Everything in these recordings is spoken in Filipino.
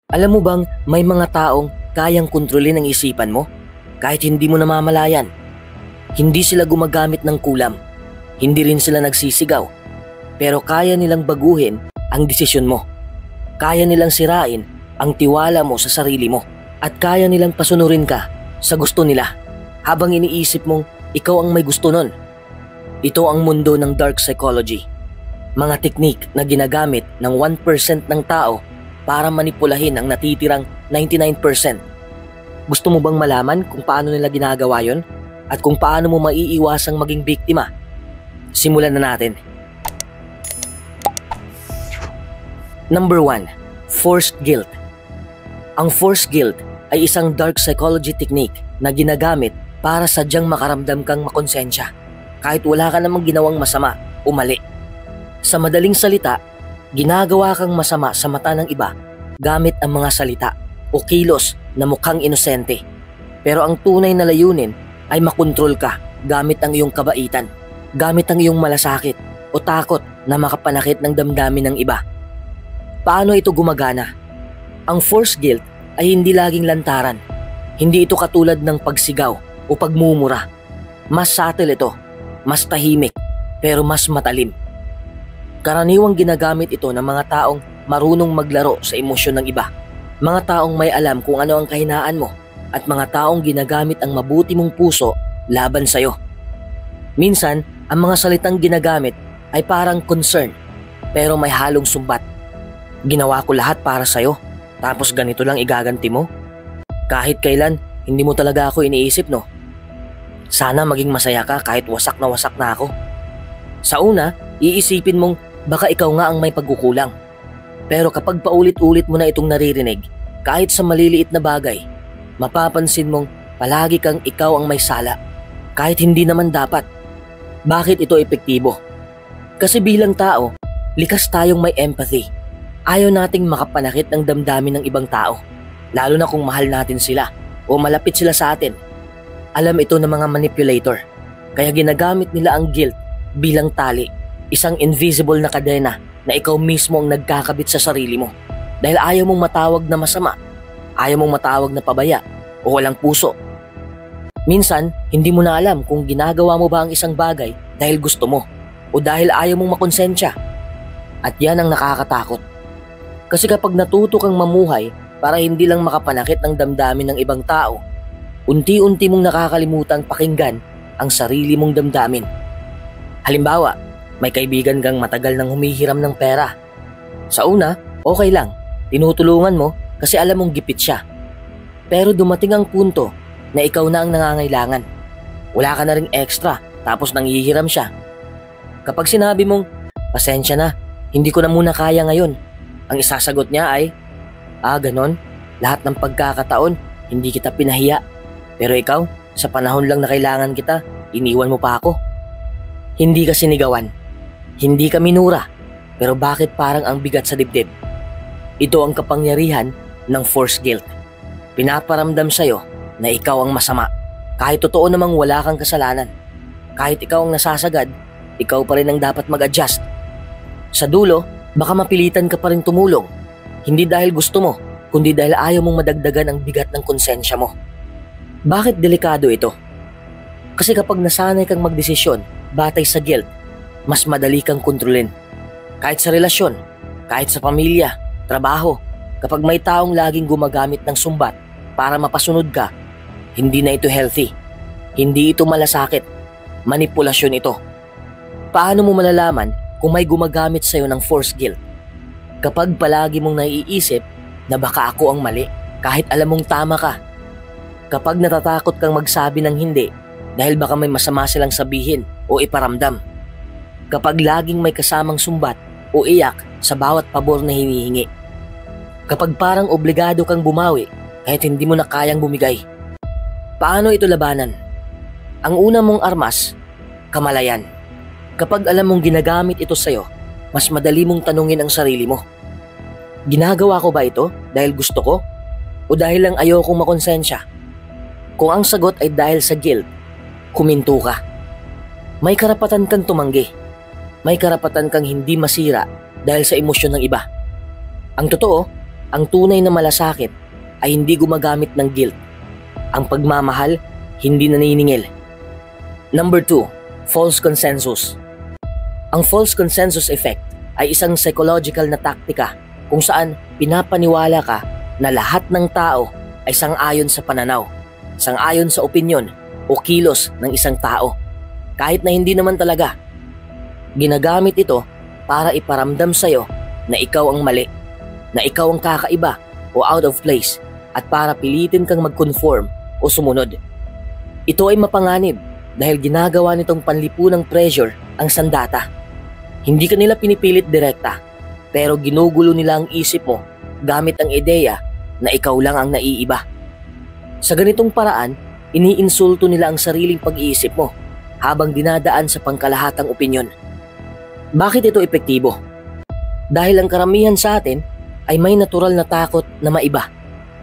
Alam mo bang may mga taong kayang kontrolin ang isipan mo kahit hindi mo namamalayan? Hindi sila gumagamit ng kulam, hindi rin sila nagsisigaw, pero kaya nilang baguhin ang desisyon mo. Kaya nilang sirain ang tiwala mo sa sarili mo at kaya nilang pasunurin ka sa gusto nila habang iniisip mong ikaw ang may gusto nun. Ito ang mundo ng dark psychology. Mga teknik na ginagamit ng 1% ng tao para manipulahin ang natitirang 99%. Gusto mo bang malaman kung paano nila ginagawa yon at kung paano mo maiiwasang maging biktima? Simulan na natin. Number 1. Forced guilt. Ang forced guilt ay isang dark psychology technique na ginagamit para sadyang makaramdam kang makonsensya kahit wala ka namang ginawang masama o mali. Sa madaling salita, ginagawa kang masama sa mata ng iba gamit ang mga salita o kilos na mukhang inosente. Pero ang tunay na layunin ay makontrol ka gamit ang iyong kabaitan, gamit ang iyong malasakit o takot na makapanakit ng damdamin ng iba. Paano ito gumagana? Ang forced guilt ay hindi laging lantaran. Hindi ito katulad ng pagsigaw o pagmumura. Mas subtle ito, mas tahimik, pero mas matalim. Karaniwang ginagamit ito ng mga taong marunong maglaro sa emosyon ng iba. Mga taong may alam kung ano ang kahinaan mo at mga taong ginagamit ang mabuti mong puso laban sa'yo. Minsan, ang mga salitang ginagamit ay parang concern pero may halong sumbat. Ginawa ko lahat para sa'yo tapos ganito lang igaganti mo? Kahit kailan, hindi mo talaga ako iniisip, no? Sana maging masaya ka kahit wasak na ako. Sa una, iisipin mong baka ikaw nga ang may pagkukulang. Pero kapag paulit-ulit mo na itong naririnig, kahit sa maliliit na bagay, mapapansin mong palagi kang ikaw ang may sala, kahit hindi naman dapat. Bakit ito epektibo? Kasi bilang tao, likas tayong may empathy. Ayaw nating makapanakit ng damdamin ng ibang tao, lalo na kung mahal natin sila o malapit sila sa atin. Alam ito ng mga manipulator, kaya ginagamit nila ang guilt bilang tali, isang invisible na kadena na ikaw mismo ang nagkakabit sa sarili mo. Dahil ayaw mong matawag na masama, ayaw mong matawag na pabaya o walang puso. Minsan, hindi mo na alam kung ginagawa mo ba ang isang bagay dahil gusto mo o dahil ayaw mong makonsensya. At yan ang nakakatakot. Kasi kapag natuto kang mamuhay para hindi lang makapanakit ng damdamin ng ibang tao, unti-unti mong nakakalimutang pakinggan ang sarili mong damdamin. Halimbawa, may kaibigan kang matagal nang humihiram ng pera. Sa una, okay lang, tinutulungan mo kasi alam mong gipit siya. Pero dumating ang punto na ikaw na ang nangangailangan. Wala ka na ring extra tapos nanghihiram siya. Kapag sinabi mong, pasensya na, hindi ko na muna kaya ngayon, ang isasagot niya ay, ganon, lahat ng pagkakataon, hindi kita pinahiya. Pero ikaw, sa panahon lang na kailangan kita, iniwan mo pa ako. Hindi ka sinigawan, hindi ka minura, pero bakit parang ang bigat sa dibdib? Ito ang kapangyarihan ng forced guilt. Pinaparamdam sa'yo na ikaw ang masama, kahit totoo namang wala kang kasalanan. Kahit ikaw ang nasasagad, ikaw pa rin ang dapat mag-adjust. Sa dulo, baka mapilitan ka pa rin tumulong, hindi dahil gusto mo, kundi dahil ayaw mong madagdagan ang bigat ng konsensya mo. Bakit delikado ito? Kasi kapag nasanay kang magdesisyon batay sa guilt, mas madali kang kontrolin. Kahit sa relasyon, kahit sa pamilya, trabaho, kapag may taong laging gumagamit ng sumbat para mapasunod ka, hindi na ito healthy. Hindi ito malasakit. Manipulasyon ito. Paano mo malalaman kung may gumagamit sa'yo ng forced guilt? Kapag palagi mong naiisip na baka ako ang mali, kahit alam mong tama ka. Kapag natatakot kang magsabi ng hindi dahil baka may masama silang sabihin o iparamdam. Kapag laging may kasamang sumbat o iyak sa bawat pabor na hinihingi. Kapag parang obligado kang bumawi kahit hindi mo na kayang bumigay. Paano ito labanan? Ang una mong armas, kamalayan. Kapag alam mong ginagamit ito sa'yo, mas madali mong tanungin ang sarili mo. Ginagawa ko ba ito dahil gusto ko? O dahil lang ayokong makonsensya? Kung ang sagot ay dahil sa guilt, huminto ka. May karapatan kang tumanggi. May karapatan kang hindi masira dahil sa emosyon ng iba. Ang totoo, Ang tunay na malasakit ay hindi gumagamit ng guilt. Ang pagmamahal, hindi naniningil. Number 2, false consensus. Ang false consensus effect ay isang psychological na taktika kung saan pinapaniwala ka na lahat ng tao ay sang-ayon sa pananaw, sang-ayon sa opinyon o kilos ng isang tao, kahit na hindi naman talaga. Ginagamit ito para iparamdam sa'yo na ikaw ang mali, na ikaw ang kakaiba o out of place, at para pilitin kang mag-conform o sumunod. Ito ay mapanganib dahil ginagawa nitong panlipunang pressure ang sandata. Hindi ka nila pinipilit direkta, pero ginugulo nila ang isip mo gamit ang ideya na ikaw lang ang naiiba. Sa ganitong paraan, iniinsulto nila ang sariling pag-iisip mo habang dinadaan sa pangkalahatang opinyon. Bakit ito epektibo? Dahil ang karamihan sa atin ay may natural na takot na maiba.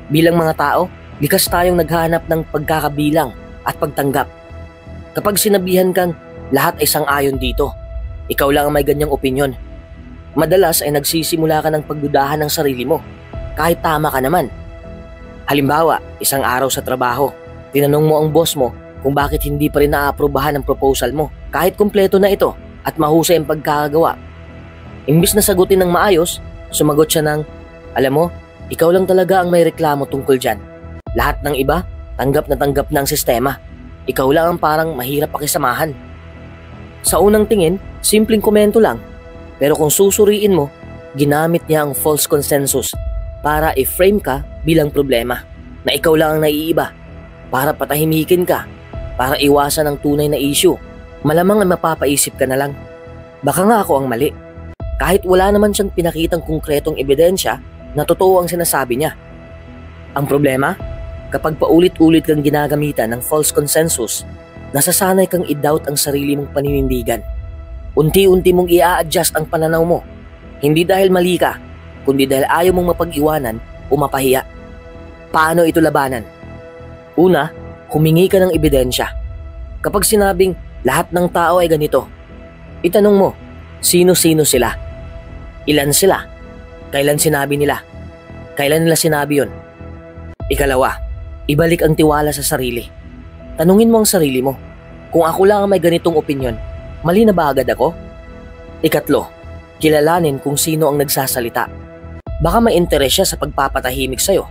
Bilang mga tao, likas tayong naghahanap ng pagkakabilang at pagtanggap. Kapag sinabihan kang lahat ay sang-ayon dito, ikaw lang ang may ganyang opinyon, madalas ay nagsisimula ka ng pagdudahan ng sarili mo, kahit tama ka naman. Halimbawa, isang araw sa trabaho, tinanong mo ang boss mo kung bakit hindi pa rin naaprubahan ang proposal mo, kahit kumpleto na ito at mahusay ang pagkakagawa. Imbis na sagutin ng maayos, sumagot siya ng, alam mo, ikaw lang talaga ang may reklamo tungkol dyan. Lahat ng iba, tanggap na tanggap ng sistema. Ikaw lang ang parang mahirap pakisamahan. Sa unang tingin, simpleng komento lang. Pero kung susuriin mo, ginamit niya ang false consensus para i-frame ka bilang problema, na ikaw lang ang naiiba, para patahimikin ka, para iwasan ang tunay na issue. Malamang ay mapapaisip ka na lang, baka nga ako ang mali. Kahit wala naman siyang pinakitang konkretong ebidensya na totoo ang sinasabi niya. Ang problema, kapag paulit-ulit kang ginagamitan ng false consensus, nasasanay kang i-doubt ang sarili mong paninindigan. Unti-unti mong i-a-adjust ang pananaw mo, hindi dahil mali ka, kundi dahil ayaw mong mapag-iwanan o mapahiya. Paano ito labanan? Una, humingi ka ng ebidensya. Kapag sinabing lahat ng tao ay ganito, itanong mo, sino-sino sila? Ilan sila? Kailan sinabi nila? Kailan nila sinabi yun? Ikalawa, ibalik ang tiwala sa sarili. Tanungin mo ang sarili mo, kung ako lang ang may ganitong opinyon, mali na ba agad ako? Ikatlo, kilalanin kung sino ang nagsasalita. Baka may interes siya sa pagpapatahimik sa'yo.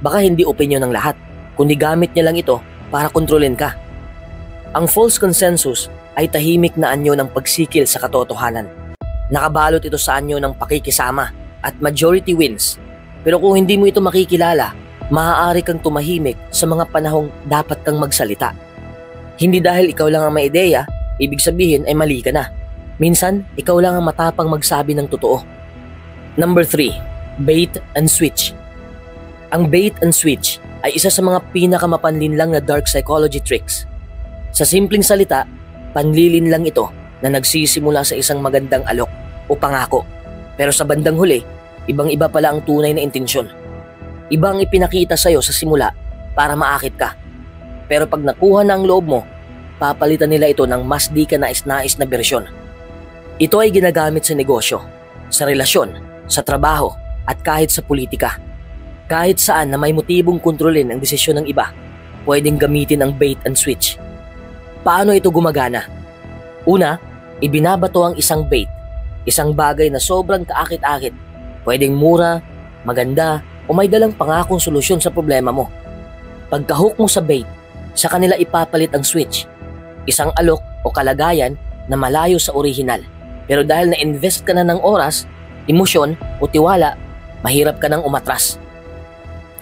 Baka hindi opinyon ng lahat, kundi gamit niya lang ito para kontrolin ka. Ang false consensus ay tahimik na anyo ng pagsikil sa katotohanan. Nakabalot ito sa anyo ng pakikisama at majority wins. Pero kung hindi mo ito makikilala, maaari kang tumahimik sa mga panahong dapat kang magsalita. Hindi dahil ikaw lang ang may ideya, ibig sabihin ay mali ka na. Minsan, ikaw lang ang matapang magsabi ng totoo. Number 3, bait and switch. Ang bait and switch ay isa sa mga pinakamapanlinlang na dark psychology tricks. Sa simpleng salita, panlilin lang ito na nagsisimula sa isang magandang alok o pangako. Pero sa bandang huli, ibang-iba pala ang tunay na intensyon. Iba ang ipinakita sa'yo sa simula para maakit ka. Pero pag nakuha na ang loob mo, papalitan nila ito ng mas di ka nais-nais na bersyon. Ito ay ginagamit sa negosyo, sa relasyon, sa trabaho, at kahit sa politika. Kahit saan na may motibong kontrolin ang desisyon ng iba, pwedeng gamitin ang bait and switch. Paano ito gumagana? Una, ibinabato ang isang bait, isang bagay na sobrang kaakit-akit, pwedeng mura, maganda, o may dalang pangakong solusyon sa problema mo. Pagka-hook mo sa bait, sa kanila ipapalit ang switch, isang alok o kalagayan na malayo sa orihinal. Pero dahil na-invest ka na ng oras, emosyon o tiwala, mahirap ka nang umatras.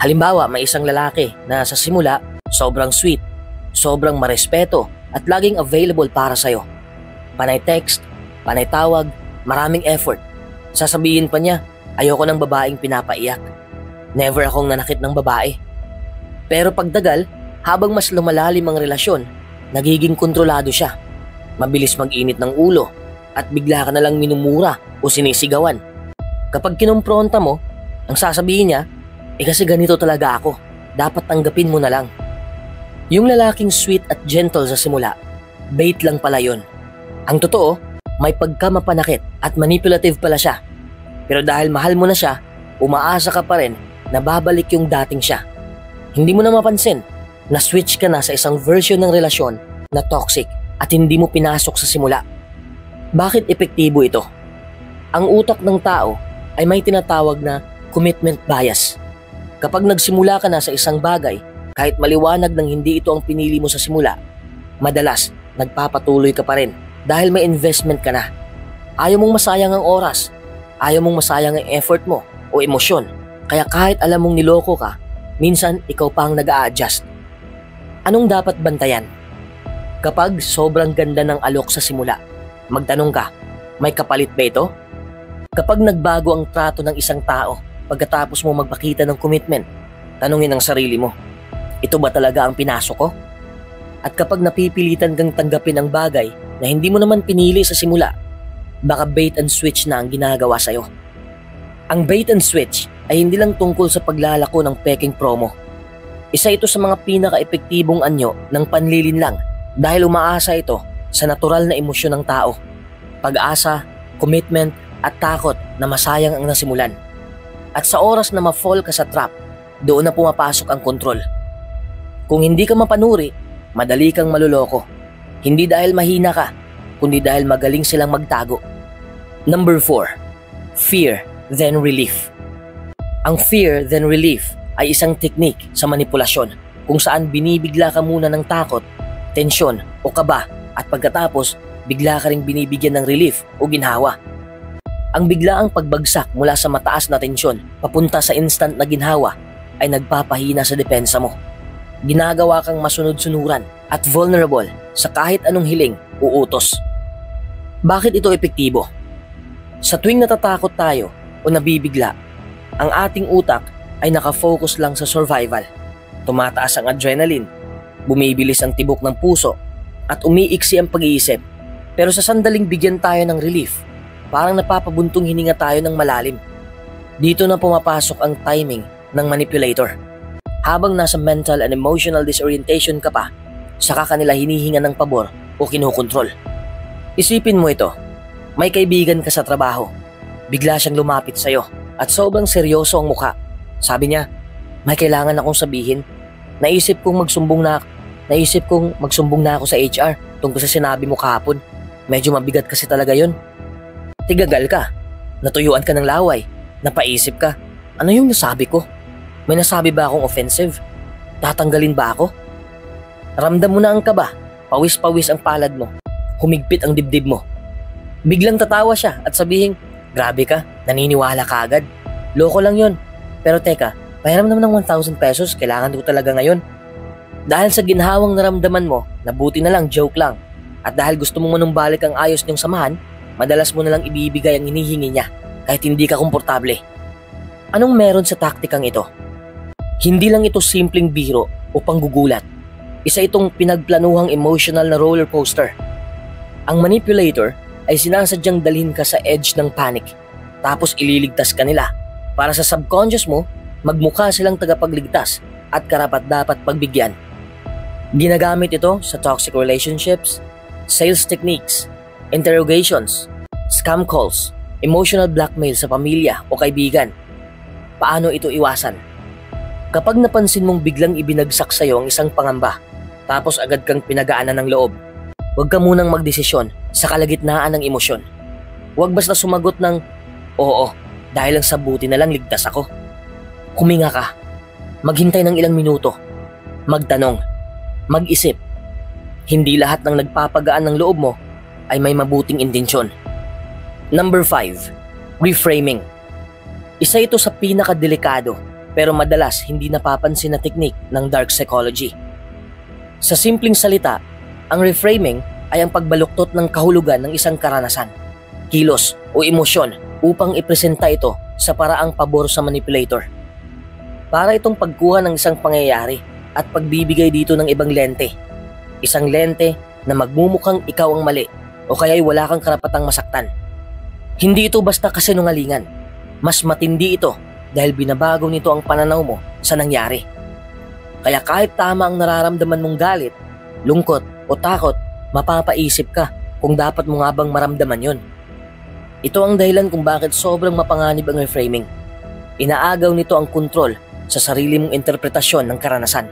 Halimbawa, may isang lalaki na sa simula, sobrang sweet, sobrang marespeto at laging available para sa'yo. Panay text, panay tawag, maraming effort. Sasabihin pa niya, ayoko ng babaeng pinapaiyak. Never akong nanakit ng babae. Pero pagdagal, habang mas lumalalim ang relasyon, nagiging kontrolado siya. Mabilis mag-init ng ulo at bigla ka nalang minumura o sinisigawan. Kapag kinumpronta mo, ang sasabihin niya, kasi ganito talaga ako, dapat tanggapin mo na lang. Yung lalaking sweet at gentle sa simula, bait lang pala yun. Ang totoo, may pagkamapanakit at manipulative pala siya. Pero dahil mahal mo na siya, umaasa ka pa rin na babalik yung dating siya. Hindi mo na mapansin na switch ka na sa isang version ng relasyon na toxic at hindi mo pinasok sa simula. Bakit epektibo ito? Ang utak ng tao ay may tinatawag na commitment bias. Kapag nagsimula ka na sa isang bagay, kahit maliwanag ng hindi ito ang pinili mo sa simula, madalas nagpapatuloy ka pa rin dahil may investment ka na. Ayaw mong masayang ang oras, ayaw mong masayang ang effort mo o emosyon, kaya kahit alam mong niloko ka, minsan ikaw pa ang nag-a-adjust. Anong dapat bantayan? Kapag sobrang ganda ng alok sa simula, magtanong ka, may kapalit ba ito? Kapag nagbago ang trato ng isang tao pagkatapos mo magpakita ng commitment, tanungin ang sarili mo, ito ba talaga ang pinasok ko? At kapag napipilitan kang tanggapin ang bagay na hindi mo naman pinili sa simula, baka bait and switch na ang ginagawa sa'yo. Ang bait and switch ay hindi lang tungkol sa paglalako ng peking promo. Isa ito sa mga pinaka-epektibong anyo ng panlilinlang dahil umaasa ito sa natural na emosyon ng tao. Pag-asa, commitment, at takot na masayang ang nasimulan. At sa oras na ma-fall ka sa trap, doon na pumapasok ang kontrol. Kung hindi ka mapanuri, madali kang maluloko. Hindi dahil mahina ka, kundi dahil magaling silang magtago. Number 4. Fear, then relief. Ang fear, then relief ay isang teknik sa manipulasyon kung saan binibigla ka muna ng takot, tensyon o kaba at pagkatapos bigla ka ring binibigyan ng relief o ginhawa. Ang biglaang pagbagsak mula sa mataas na tensyon papunta sa instant na ginhawa ay nagpapahina sa depensa mo. Ginagawa kang masunod-sunuran at vulnerable sa kahit anong hiling o utos. Bakit ito epektibo? Sa tuwing natatakot tayo o nabibigla, ang ating utak ay nakafocus lang sa survival. Tumataas ang adrenaline, bumibilis ang tibok ng puso at umiiksi ang pag-iisip. Pero sa sandaling bigyan tayo ng relief, parang napapabuntong hininga tayo ng malalim. Dito na pumapasok ang timing ng manipulator. Habang nasa mental and emotional disorientation ka pa, saka kanila hinihinga ng pabor o kinukontrol. Isipin mo ito, may kaibigan ka sa trabaho. Bigla siyang lumapit sa'yo at sobrang seryoso ang mukha. Sabi niya, may kailangan akong sabihin. Naisip kong magsumbong na ako sa HR tungkol sa sinabi mo kahapon. Medyo mabigat kasi talaga yun. Tigagal ka, natuyuan ka ng laway, napaisip ka, ano yung nasabi ko? May nasabi ba akong offensive? Tatanggalin ba ako? Ramdam mo na ang kaba, pawis-pawis ang palad mo, humigpit ang dibdib mo. Biglang tatawa siya at sabihin, grabe ka, naniniwala ka agad. Loko lang yun. Pero teka, pahiram naman ng 1,000 pesos, kailangan ko talaga ngayon. Dahil sa ginhawang naramdaman mo, nabuti na lang, joke lang. At dahil gusto mo manumbalik ang ayos niyong samahan, madalas mo na lang ibibigay ang hinihingi niya kahit hindi ka komportable. Anong meron sa taktikang ito? Hindi lang ito simpleng biro o panggugulat. Isa itong pinagplanuhang emotional na roller coaster. Ang manipulator ay sinasadyang dalhin ka sa edge ng panic, tapos ililigtas ka nila para sa subconscious mo magmukha silang tagapagligtas at karapat-dapat pagbigyan. Ginagamit ito sa toxic relationships, sales techniques, interrogations, scam calls, emotional blackmail sa pamilya o kaibigan. Paano ito iwasan? Kapag napansin mong biglang ibinagsak sa'yo ang isang pangamba, tapos agad kang pinagaanan ng loob, huwag ka munang magdesisyon sa kalagitnaan ng emosyon. Huwag basta sumagot ng, oo, dahil lang sa buti na lang ligtas ako. Huminga ka, maghintay ng ilang minuto, magtanong, mag-isip. Hindi lahat ng nagpapagaan ng loob mo ay may mabuting intensyon. Number 5. Reframing. Isa ito sa pinakadelikado pero madalas hindi napapansin na teknik ng dark psychology. Sa simpleng salita, ang reframing ay ang pagbaluktot ng kahulugan ng isang karanasan, kilos o emosyon upang ipresenta ito sa paraang pabor sa manipulator. Para itong pagkuha ng isang pangyayari at pagbibigay dito ng ibang lente. Isang lente na magmumukhang ikaw ang mali o kaya'y wala kang karapatang masaktan. Hindi ito basta kasinungalingan. Mas matindi ito dahil binabago nito ang pananaw mo sa nangyari. Kaya kahit tama ang nararamdaman mong galit, lungkot o takot, mapapaisip ka kung dapat mo nga bang maramdaman yon. Ito ang dahilan kung bakit sobrang mapanganib ang reframing. Inaagaw nito ang kontrol sa sarili mong interpretasyon ng karanasan.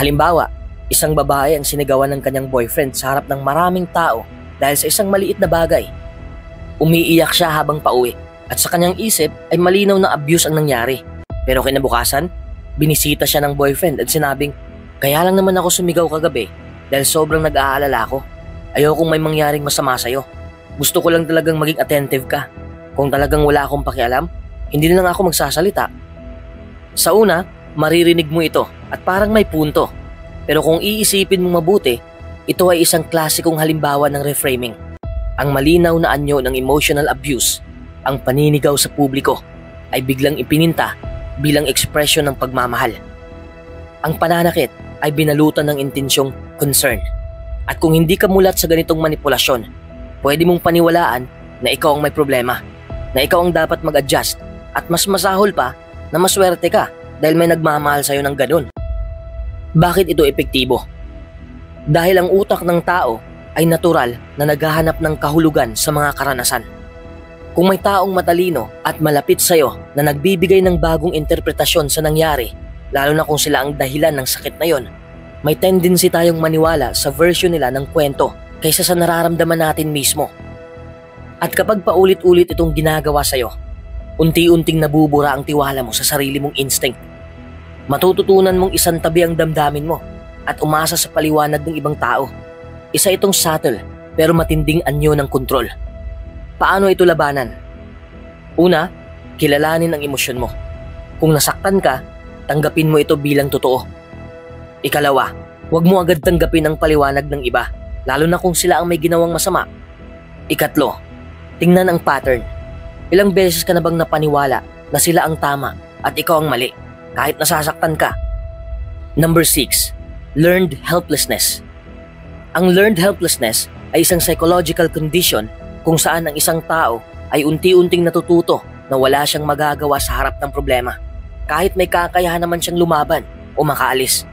Halimbawa, isang babae ang sinigawan ng kanyang boyfriend sa harap ng maraming tao dahil sa isang maliit na bagay. Umiiyak siya habang pauwi at sa kanyang isip ay malinaw na abuse ang nangyari. Pero kinabukasan, binisita siya ng boyfriend at sinabing, "Kaya lang naman ako sumigaw kagabi dahil sobrang nag-aalala ako. Ayokong may mangyaring masama sa'yo. Gusto ko lang talagang maging attentive ka. Kung talagang wala akong pakialam, hindi na lang ako magsasalita." Sa una, maririnig mo ito at parang may punto. Pero kung iisipin mong mabuti, ito ay isang klasikong halimbawa ng reframing. Ang malinaw na anyo ng emotional abuse, ang paninigaw sa publiko, ay biglang ipininta bilang ekspresyon ng pagmamahal. Ang pananakit ay binalutan ng intensyong concern. At kung hindi ka mulat sa ganitong manipulasyon, pwede mong paniwalaan na ikaw ang may problema, na ikaw ang dapat mag-adjust, at mas masahol pa na maswerte ka dahil may nagmamahal sa'yo ng ganun. Bakit ito epektibo? Dahil ang utak ng tao ay natural na naghahanap ng kahulugan sa mga karanasan. Kung may taong matalino at malapit sa'yo na nagbibigay ng bagong interpretasyon sa nangyari, lalo na kung sila ang dahilan ng sakit na yon, may tendency tayong maniwala sa version nila ng kwento kaysa sa nararamdaman natin mismo. At kapag paulit-ulit itong ginagawa sa'yo, unti-unting nabubura ang tiwala mo sa sarili mong instinct. Matututunan mong isantabi ang damdamin mo at umasa sa paliwanag ng ibang tao. Isa itong subtle pero matinding anyo ng kontrol. Paano ito labanan? Una, kilalanin ang emosyon mo. Kung nasaktan ka, tanggapin mo ito bilang totoo. Ikalawa, huwag mo agad tanggapin ang paliwanag ng iba, lalo na kung sila ang may ginawang masama. Ikatlo, tingnan ang pattern. Ilang beses ka na bang napaniwala na sila ang tama at ikaw ang mali, kahit nasasaktan ka? Number 6, learned helplessness. Ang learned helplessness ay isang psychological condition kung saan ang isang tao ay unti-unting natututo na wala siyang magagawa sa harap ng problema, kahit may kakayahan naman siyang lumaban o makaalis.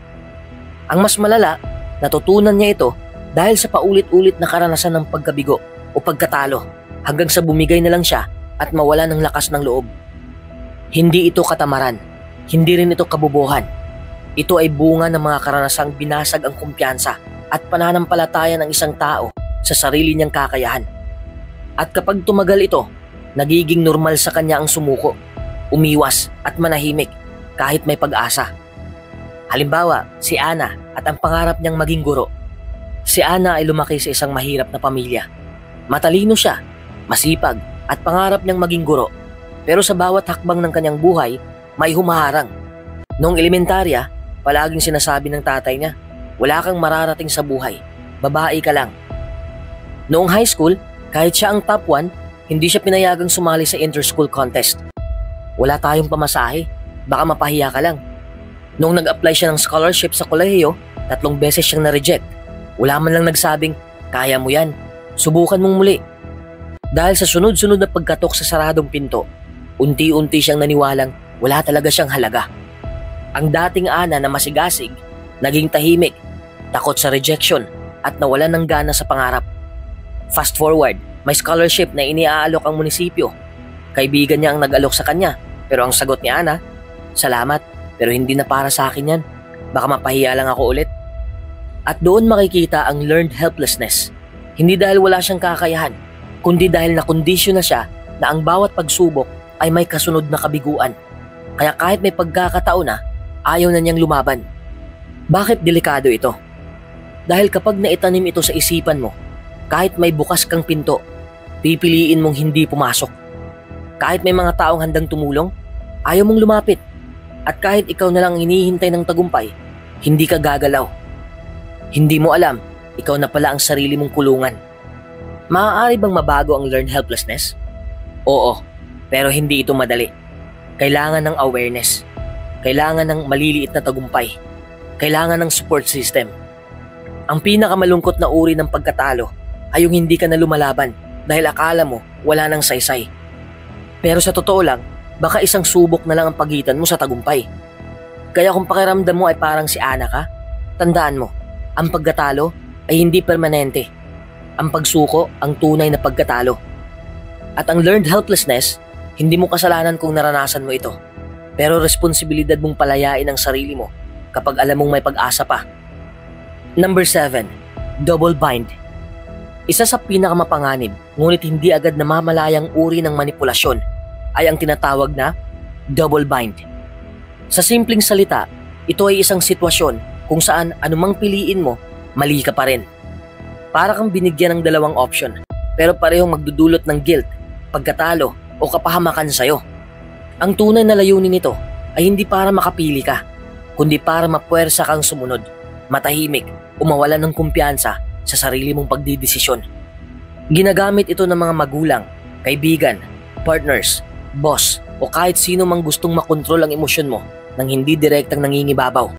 Ang mas malala, natutunan niya ito dahil sa paulit-ulit na karanasan ng pagkabigo o pagkatalo hanggang sa bumigay na lang siya at mawala ng lakas ng loob. Hindi ito katamaran, hindi rin ito kabubuhan. Ito ay bunga ng mga karanasang binasag ang kumpiyansa at pananampalataya ng isang tao sa sarili niyang kakayahan. At kapag tumagal ito, nagiging normal sa kanya ang sumuko, umiwas at manahimik kahit may pag-asa. Halimbawa, si Ana at ang pangarap niyang maging guro. Si Ana ay lumaki sa isang mahirap na pamilya. Matalino siya, masipag at pangarap niyang maging guro. Pero sa bawat hakbang ng kanyang buhay, may humaharang. Noong elementarya, palaging sinasabi ng tatay niya, "Wala kang mararating sa buhay, babae ka lang." Noong high school, kahit siya ang top 1, hindi siya pinayagang sumali sa inter-school contest. Wala tayong pamasahe, baka mapahiya ka lang. Noong nag-apply siya ng scholarship sa kolehiyo, 3 beses siyang na-reject. Wala man lang nagsabing, "Kaya mo yan, subukan mong muli." Dahil sa sunod-sunod na pagkatok sa saradong pinto, unti-unti siyang naniwalang wala talaga siyang halaga. Ang dating Ana na masigasig, naging tahimik, takot sa rejection at nawalan ng gana sa pangarap. Fast forward, may scholarship na iniaalok ang munisipyo. Kaibigan niya ang nag-alok sa kanya, pero ang sagot ni Ana, "Salamat, pero hindi na para sa akin yan. Baka mapahiya lang ako ulit." At doon makikita ang learned helplessness. Hindi dahil wala siyang kakayahan, kundi dahil nakondisyon na siya na ang bawat pagsubok ay may kasunod na kabiguan. Kaya kahit may pagkakataon na, ayaw na niyang lumaban. Bakit delikado ito? Dahil kapag naitanim ito sa isipan mo, kahit may bukas kang pinto, pipiliin mong hindi pumasok. Kahit may mga taong handang tumulong, ayaw mong lumapit. At kahit ikaw na lang hinihintay ng tagumpay, hindi ka gagalaw. Hindi mo alam, ikaw na pala ang sarili mong kulungan. Maaari bang mabago ang learned helplessness? Oo, pero hindi ito madali. Kailangan ng awareness. Kailangan ng maliliit na tagumpay. Kailangan ng support system. Ang pinakamalungkot na uri ng pagkatalo ay yung hindi ka na lumalaban dahil akala mo wala nang saysay. Pero sa totoo lang, baka isang subok na lang ang pagitan mo sa tagumpay. Kaya kung pakiramdam mo ay parang si Ana ka, tandaan mo, ang pagkatalo ay hindi permanente. Ang pagsuko ang tunay na pagkatalo. At ang learned helplessness, Hindi mo kasalanan kung naranasan mo ito, pero responsibilidad mong palayain ang sarili mo kapag alam mong may pag-asa pa. Number 7. Double bind. Isa sa pinakamapanganib ngunit hindi agad namamalayang uri ng manipulasyon ay ang tinatawag na double bind. Sa simpleng salita, ito ay isang sitwasyon kung saan anumang piliin mo, mali ka pa rin. Para kang binigyan ng dalawang option, pero parehong magdudulot ng guilt, pagkatalo o kapahamakan sa'yo. Ang tunay na layunin nito ay hindi para makapili ka, kundi para mapuwersa kang sumunod, matahimik o mawalan ng kumpiyansa sa sarili mong pagdidesisyon. Ginagamit ito ng mga magulang, kaibigan, partners, boss o kahit sino mang gustong makontrol ang emosyon mo nang hindi direktang nangingibabaw.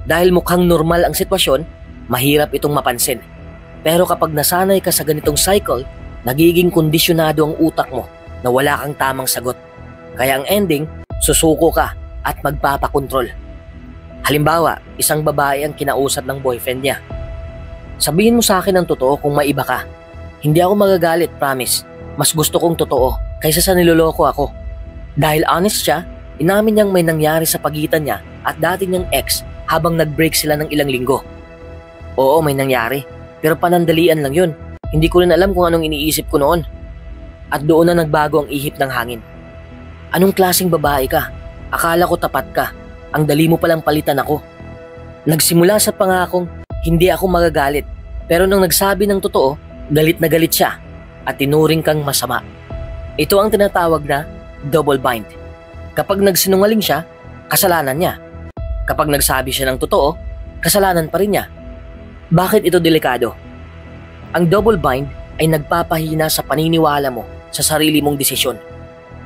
Dahil mukhang normal ang sitwasyon, mahirap itong mapansin. Pero kapag nasanay ka sa ganitong cycle, nagiging kondisyonado ang utak mo na wala kang tamang sagot. Kaya ang ending, susuko ka at magpapakontrol. Halimbawa, isang babae ang kinausap ng boyfriend niya. Sabihin mo sa akin ang totoo kung may iba ka. Hindi ako magagalit, promise. Mas gusto kong totoo kaysa sa niloloko ako. Dahil honest siya, inamin niyang may nangyari sa pagitan niya at dati niyang ex habang nag-break sila ng ilang linggo. Oo, may nangyari. Pero panandalian lang yun. Hindi ko rin alam kung anong iniisip ko noon. At doon na nagbago ang ihip ng hangin. Anong klaseng babae ka? Akala ko tapat ka. Ang dali mo palang palitan ako. Nagsimula sa pangakong hindi ako magagalit. Pero nung nagsabi ng totoo, galit na galit siya at tinuring kang masama. Ito ang tinatawag na double bind. Kapag nagsinungaling siya, kasalanan niya. Kapag nagsabi siya ng totoo, kasalanan pa rin niya. Bakit ito delikado? Ang double bind ay nagpapahina sa paniniwala mo sa sarili mong desisyon.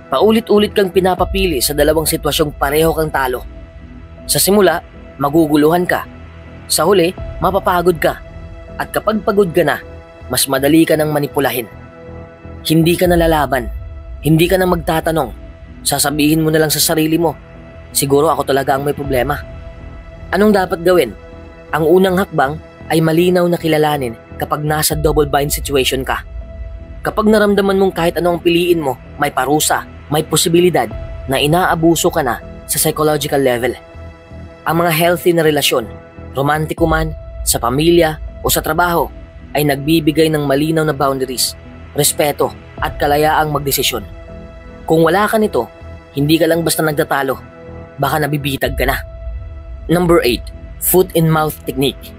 Paulit-ulit kang pinapapili sa dalawang sitwasyong pareho kang talo. Sa simula, maguguluhan ka. Sa huli, mapapagod ka. At kapag pagod ka na, mas madali ka nang manipulahin. Hindi ka nalalaban. Hindi ka na magtatanong. Sasabihin mo na lang sa sarili mo, siguro ako talaga ang may problema. Anong dapat gawin? Ang unang hakbang ay malinaw na kilalanin kapag nasa double bind situation ka. Kapag naramdaman mong kahit ano ang piliin mo, may parusa, may posibilidad na inaabuso ka na sa psychological level. Ang mga healthy na relasyon, romantiko man, sa pamilya o sa trabaho, ay nagbibigay ng malinaw na boundaries, respeto at kalayaang magdesisyon. Kung wala ka nito, hindi ka lang basta nagtatalo, baka nabibitag ka na. Number 8. Foot in mouth technique.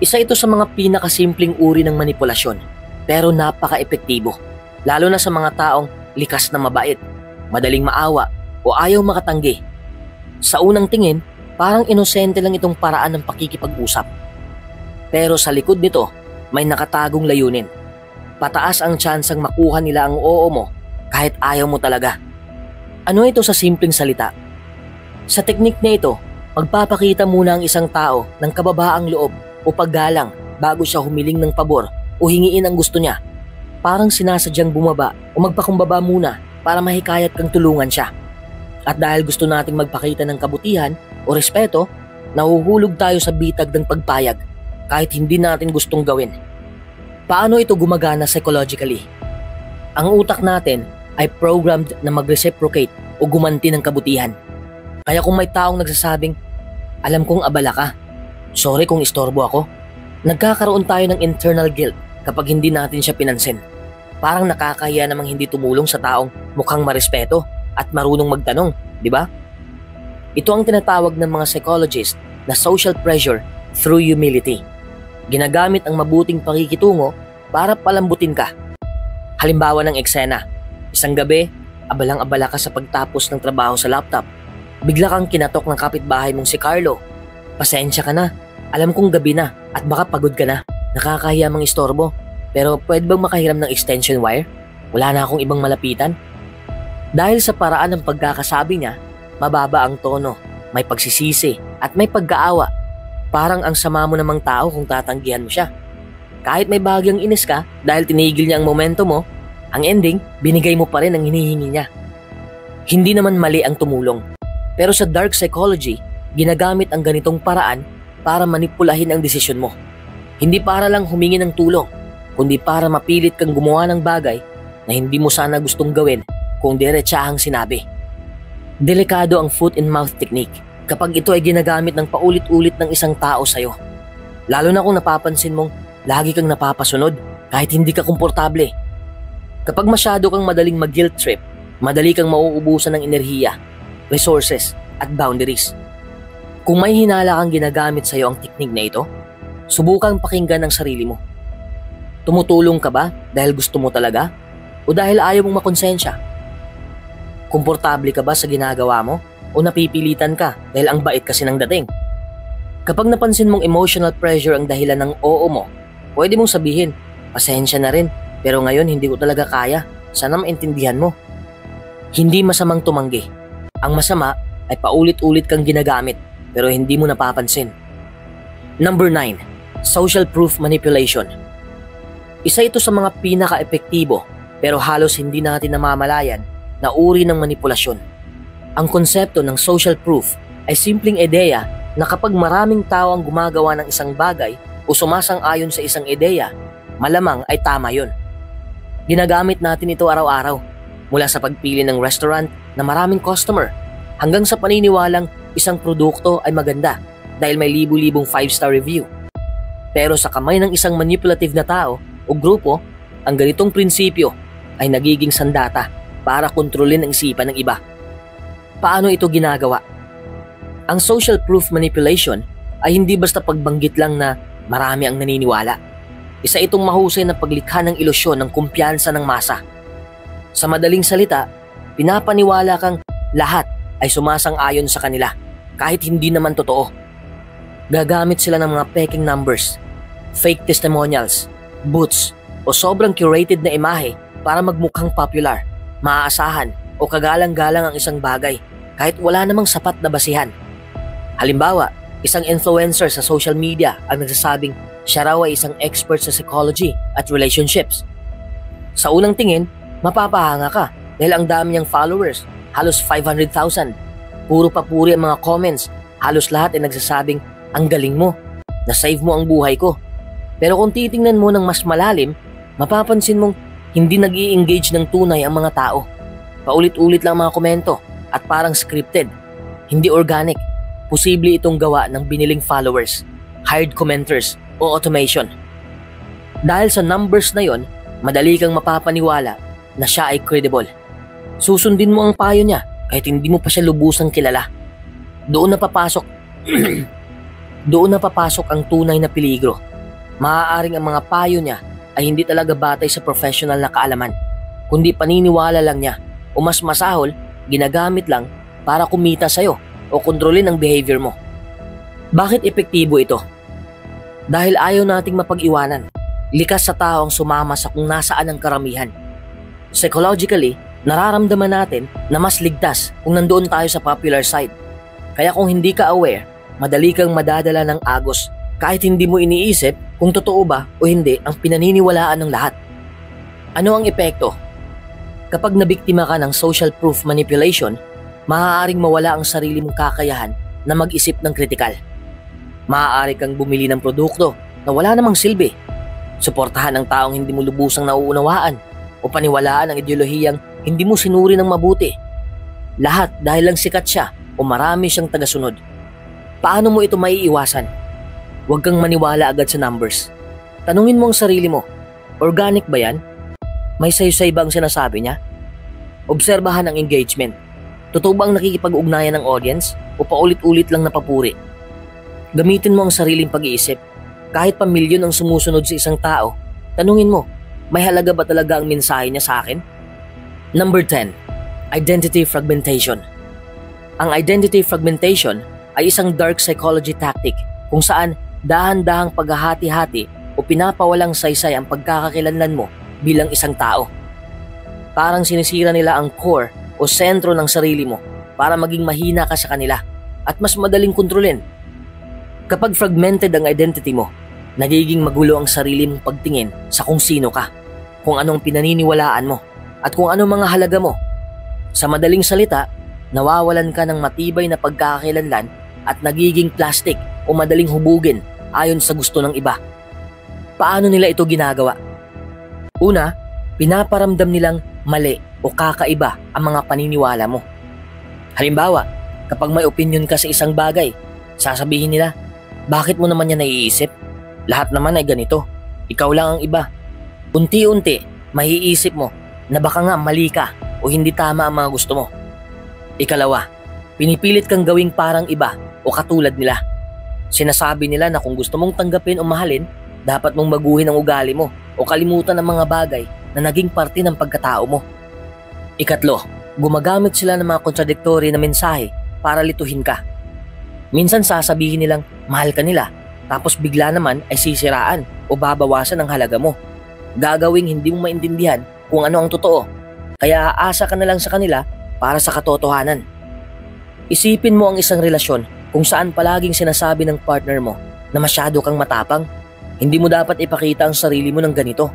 Isa ito sa mga pinakasimpleng uri ng manipulasyon, pero napaka-epektibo, lalo na sa mga taong likas na mabait, madaling maawa o ayaw makatanggi. Sa unang tingin, parang inosente lang itong paraan ng pakikipag-usap. Pero sa likod nito, may nakatagong layunin. Pataas ang tsansang makuha nila ang oo mo kahit ayaw mo talaga. Ano ito sa simpleng salita? Sa teknik na ito, magpapakita muna ang isang tao ng kababaang loob o paggalang bago siya humiling ng pabor o hingiin ang gusto niya. Parang sinasadyang bumaba o magpakumbaba muna para mahikayat kang tulungan siya. At dahil gusto nating magpakita ng kabutihan o respeto, nahuhulog tayo sa bitag ng pagpayag kahit hindi natin gustong gawin. Paano ito gumagana psychologically? Ang utak natin ay programmed na mag-reciprocate o gumanti ng kabutihan. Kaya kung may taong nagsasabing, alam kong abala ka, sorry kung istorbo ako, nagkakaroon tayo ng internal guilt kapag hindi natin siya pinansin. Parang nakakahiya namang hindi tumulong sa taong mukhang marespeto at marunong magtanong, di ba? Ito ang tinatawag ng mga psychologists na social pressure through humility. Ginagamit ang mabuting pakikitungo para palambutin ka. Halimbawa ng eksena, isang gabi, abalang-abala ka sa pagtapos ng trabaho sa laptop. Bigla kang kinatok ng kapitbahay mong si Carlo. Pasensya ka na, alam kong gabi na at baka pagod ka na. Nakakahiya mang istorbo, pero pwede bang makahiram ng extension wire? Wala na akong ibang malapitan. Dahil sa paraan ng pagkakasabi niya, mababa ang tono, may pagsisisi at may pagkaawa. Parang ang sama mo namang tao kung tatanggihan mo siya. Kahit may bahagyang inis ka dahil tinigil niya ang momento mo, ang ending, binigay mo pa rin ang hinihingi niya. Hindi naman mali ang tumulong. Pero sa dark psychology, ginagamit ang ganitong paraan para manipulahin ang desisyon mo. Hindi para lang humingi ng tulong, kundi para mapilit kang gumawa ng bagay na hindi mo sana gustong gawin kung diretsahang sinabi. Delikado ang foot and mouth technique kapag ito ay ginagamit ng paulit-ulit ng isang tao sa'yo. Lalo na kung napapansin mong lagi kang napapasunod kahit hindi ka komportable. Kapag masyado kang madaling mag-guilt trip, madali kang mauubusan ng enerhiya, resources at boundaries. Kung may hinala kang ginagamit sa'yo ang technique na ito, subukang pakinggan ang sarili mo. Tumutulong ka ba dahil gusto mo talaga o dahil ayaw mong makonsensya? Komportable ka ba sa ginagawa mo o napipilitan ka dahil ang bait kasi ng dating? Kapag napansin mong emotional pressure ang dahilan ng oo mo, pwede mong sabihin, pasensya na rin pero ngayon hindi ko talaga kaya, sana maintindihan mo. Hindi masamang tumanggi. Ang masama ay paulit-ulit kang ginagamit pero hindi mo napapansin. Number 9. Social proof manipulation. Isa ito sa mga pinaka-epektibo pero halos hindi natin namamalayan na uri ng manipulasyon. Ang konsepto ng social proof ay simpleng ideya na kapag maraming tao ang gumagawa ng isang bagay o sumasang-ayon sa isang ideya, malamang ay tama yun. Ginagamit natin ito araw-araw, mula sa pagpili ng restaurant na maraming customer hanggang sa paniniwalang isang produkto ay maganda dahil may libu-libong 5-star review. Pero sa kamay ng isang manipulative na tao o grupo, ang ganitong prinsipyo ay nagiging sandata para kontrolin ang isipan ng iba. Paano ito ginagawa? Ang social proof manipulation ay hindi basta pagbanggit lang na marami ang naniniwala. Isa itong mahusay na paglikha ng ilusyon ng kumpiyansa ng masa. Sa madaling salita, pinapaniwala kang lahat ay sumasang-ayon sa kanila kahit hindi naman totoo. Gagamit sila ng mga peking numbers, fake testimonials, booths o sobrang curated na imahe para magmukhang popular, maaasahan o kagalang-galang ang isang bagay kahit wala namang sapat na basihan. Halimbawa, isang influencer sa social media ang nagsasabing siya raw ay isang expert sa psychology at relationships. Sa unang tingin, mapapahanga ka dahil ang dami niyang followers, halos 500,000. Puro papuri ang mga comments, halos lahat ay nagsasabing ang galing mo, na-save mo ang buhay ko. Pero kung titingnan mo ng mas malalim, mapapansin mong hindi nag-i-engage ng tunay ang mga tao. Paulit-ulit lang mga komento at parang scripted, hindi organic. Posible itong gawa ng biniling followers, hired commenters o automation. Dahil sa numbers na yon, madali kang mapapaniwala na siya ay credible. Susundin mo ang payo niya kahit hindi mo pa siya lubusang kilala. Doon na papasok ang tunay na peligro. Maaaring ang mga payo niya ay hindi talaga batay sa professional na kaalaman, kundi paniniwala lang niya o mas masahol, ginagamit lang para kumita sa'yo o kontrolin ang behavior mo. Bakit epektibo ito? Dahil ayaw nating mapag-iwanan. Likas sa tao ang sumama sa kung nasaan ang karamihan. Psychologically, nararamdaman natin na mas ligtas kung nandoon tayo sa popular side. Kaya kung hindi ka aware, madali kang madadala ng agos kahit hindi mo iniisip kung totoo ba o hindi ang pinaniniwalaan ng lahat. Ano ang epekto? Kapag nabiktima ka ng social proof manipulation, maaaring mawala ang sarili mong kakayahan na mag-isip ng kritikal. Maaari kang bumili ng produkto na wala namang silbi, suportahan ang taong hindi mo lubusang nauunawaan o paniwalaan ang ideolohiyang hindi mo sinuri ng mabuti. Lahat dahil lang sikat siya o marami siyang tagasunod. Paano mo ito maiiwasan? Huwag kang maniwala agad sa numbers. Tanungin mo ang sarili mo, organic ba yan? May saysay ba ang sinasabi niya? Obserbahan ang engagement. Totoo ba ang nakikipag-ugnayan ng audience o paulit-ulit lang napapuri? Gamitin mo ang sariling pag-iisip. Kahit pa milyon ang sumusunod sa isang tao, tanungin mo, may halaga ba talaga ang mensahe niya sa akin? Number 10. Identity fragmentation. Ang identity fragmentation ay isang dark psychology tactic kung saan dahan-dahang paghahati-hati o pinapawalang saysay ang pagkakakilanlan mo bilang isang tao. Parang sinisira nila ang core o sentro ng sarili mo para maging mahina ka sa kanila at mas madaling kontrolin. Kapag fragmented ang identity mo, nagiging magulo ang sarili mong pagtingin sa kung sino ka, kung anong pinaniniwalaan mo, at kung anong mga halaga mo. Sa madaling salita, nawawalan ka ng matibay na pagkakakilanlan at nagiging plastic o madaling hubugin ayon sa gusto ng iba. Paano nila ito ginagawa? Una, pinaparamdam nilang mali o o kakaiba ang mga paniniwala mo. Halimbawa, kapag may opinion ka sa isang bagay, sasabihin nila, bakit mo naman yan naiisip? Lahat naman ay ganito. Ikaw lang ang iba. Unti-unti, maiisip mo na baka nga mali ka o hindi tama ang mga gusto mo. Ikalawa, pinipilit kang gawing parang iba o katulad nila. Sinasabi nila na kung gusto mong tanggapin o mahalin, dapat mong baguhin ang ugali mo o kalimutan ang mga bagay na naging parte ng pagkatao mo. Ikatlo, gumagamit sila ng mga contradictory na mensahe para lituhin ka. Minsan sasabihin nilang mahal ka nila, tapos bigla naman ay sisiraan o babawasan ang halaga mo. Gagawing hindi mo maintindihan kung ano ang totoo, kaya aasa ka na lang sa kanila para sa katotohanan. Isipin mo ang isang relasyon kung saan palaging sinasabi ng partner mo na masyado kang matapang. Hindi mo dapat ipakita ang sarili mo ng ganito.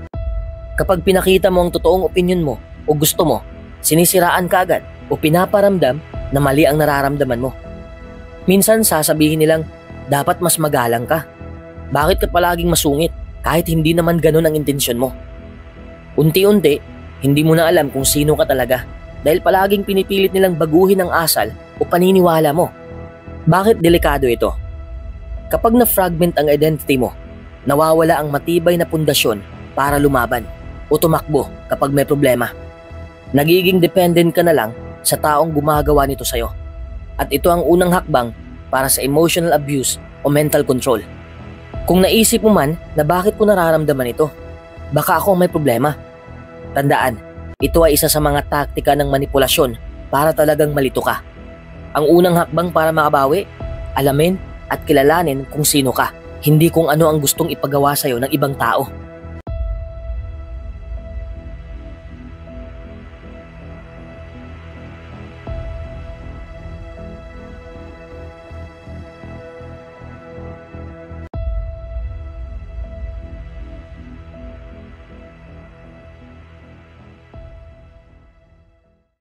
Kapag pinakita mo ang totoong opinion mo o gusto mo, sinisiraan ka agad o pinaparamdam na mali ang nararamdaman mo. Minsan sasabihin nilang, dapat mas magalang ka. Bakit ka palaging masungit kahit hindi naman ganun ang intensyon mo? Unti-unti, hindi mo na alam kung sino ka talaga dahil palaging pinipilit nilang baguhin ang asal o paniniwala mo. Bakit delikado ito? Kapag na-fragment ang identity mo, nawawala ang matibay na pundasyon para lumaban o tumakbo kapag may problema. Nagiging dependent ka na lang sa taong gumagawa nito sa'yo. At ito ang unang hakbang para sa emotional abuse o mental control. Kung naisip mo man na bakit ko nararamdaman ito, baka ako may problema. Tandaan, ito ay isa sa mga taktika ng manipulasyon para talagang malito ka. Ang unang hakbang para makabawi, alamin at kilalanin kung sino ka, hindi kung ano ang gustong ipagawa sa'yo ng ibang tao.